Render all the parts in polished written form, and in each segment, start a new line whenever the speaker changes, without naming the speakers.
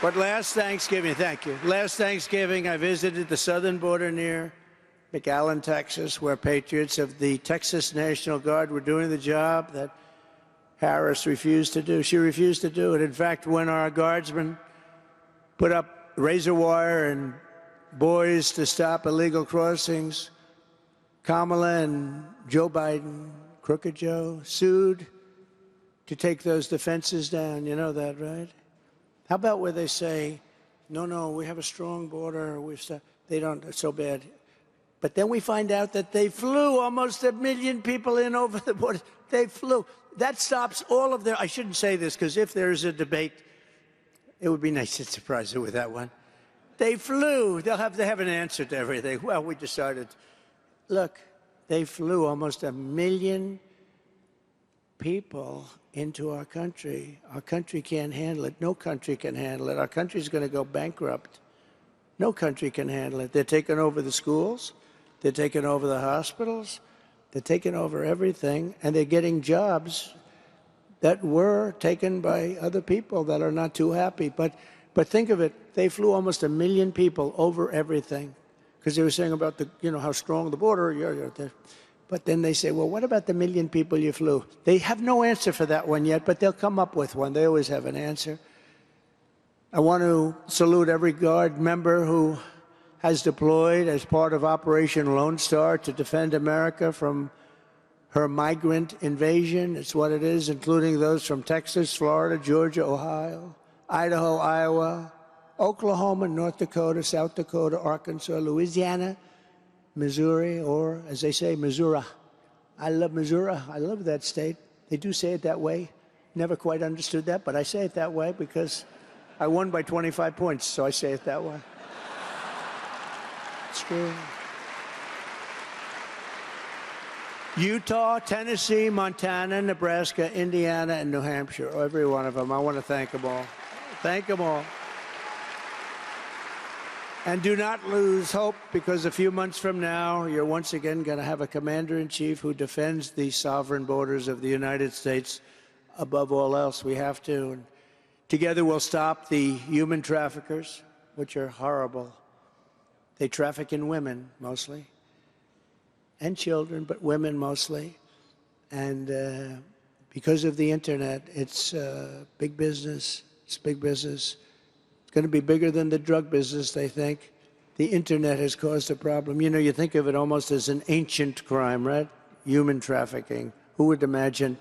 But last Thanksgiving, thank you. Last Thanksgiving, I visited the southern border near McAllen, Texas, where patriots of the Texas National Guard were doing the job that Harris refused to do. She refused to do it. In fact, when our guardsmen put up razor wire and buoys to stop illegal crossings, Kamala and Joe Biden, Crooked Joe, sued to take those defenses down. You know that, right? How about where they say, no, we have a strong border. They don't, it's so bad. But then we find out that they flew almost 1 million people in over the border. They flew. That stops all of their, I shouldn't say this, because if there's a debate, it would be nice to surprise you with that one. They flew. They have an answer to everything. Well, we decided, look, they flew almost 1 million people into our country. Our country can't handle it. No country can handle it. Our country's going to go bankrupt. No country can handle it. They're taking over the schools. They're taking over the hospitals. They're taking over everything. And they're getting jobs that were taken by other people that are not too happy. But think of it. They flew almost 1 million people over everything because they were saying about how strong the border. But then they say, well, what about the 1 million people you flew? They have no answer for that one yet, but they'll come up with one. They always have an answer. I want to salute every Guard member who has deployed as part of Operation Lone Star to defend America from her migrant invasion. It's what it is, including those from Texas, Florida, Georgia, Ohio, Idaho, Iowa, Oklahoma, North Dakota, South Dakota, Arkansas, Louisiana, Missouri, or as they say, Missouri. I love Missouri. I love that state. They do say it that way. Never quite understood that, but I say it that way because I won by 25 points, so I say it that way. It's true. Utah, Tennessee, Montana, Nebraska, Indiana, and New Hampshire. Every one of them. I want to thank them all. Thank them all. And do not lose hope, because a few months from now, you're once again going to have a commander-in-chief who defends the sovereign borders of the United States above all else. We have to. And together we'll stop the human traffickers, which are horrible. They traffic in women, mostly, and children, but women mostly. And because of the Internet, it's big business. It's big business. Going to be bigger than the drug business, they think. The Internet has caused a problem. You think of it almost as an ancient crime, right? Human trafficking. Who would imagine?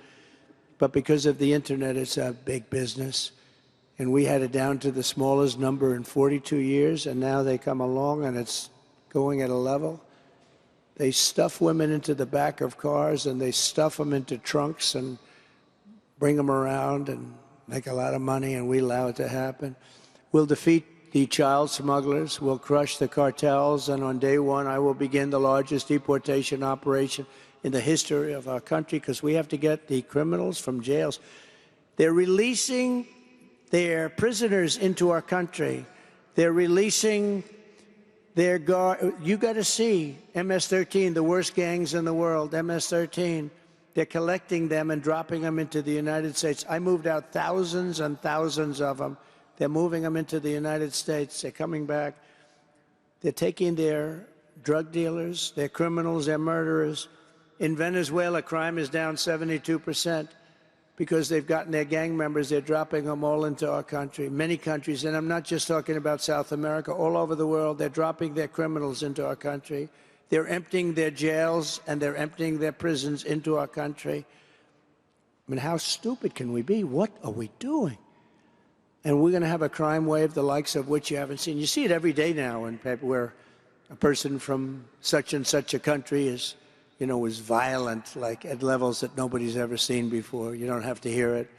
But because of the Internet, it's a big business. And we had it down to the smallest number in 42 years, and now they come along and it's going at a level. They stuff women into the back of cars, and they stuff them into trunks and bring them around and make a lot of money, and we allow it to happen. We'll defeat the child smugglers. We'll crush the cartels. And on day one, I will begin the largest deportation operation in the history of our country, because we have to get the criminals from jails. They're releasing their prisoners into our country. They're releasing their guard. You got to see MS-13, the worst gangs in the world, MS-13. They're collecting them and dropping them into the United States. I moved out thousands and thousands of them. They're moving them into the United States. They're coming back. They're taking their drug dealers, their criminals, their murderers. In Venezuela, crime is down 72% because they've gotten their gang members. They're dropping them all into our country. Many countries, and I'm not just talking about South America, all over the world, they're dropping their criminals into our country. They're emptying their jails and they're emptying their prisons into our country. I mean, how stupid can we be? What are we doing? And we're going to have a crime wave the likes of which you haven't seen. You see it every day now in paper where a person from such and such a country is, is violent, like at levels that nobody's ever seen before. You don't have to hear it,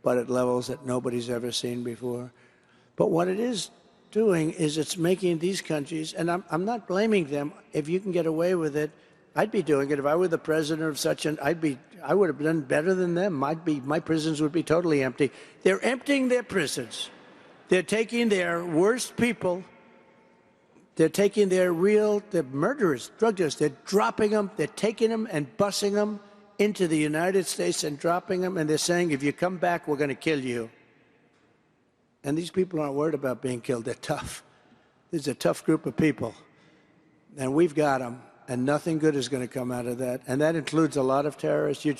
but at levels that nobody's ever seen before. But what it is doing is it's making these countries, and I'm not blaming them. If you can get away with it, I'd be doing it. If I were the president of such an, I would have done better than them. My prisons would be totally empty. They're emptying their prisons. They're taking their worst people. They're taking their murderers, drug dealers. They're dropping them. They're taking them and busing them into the United States and dropping them. And they're saying, if you come back, we're going to kill you. And these people aren't worried about being killed. They're tough. This is a tough group of people. And we've got them, and nothing good is going to come out of that. And that includes a lot of terrorists. You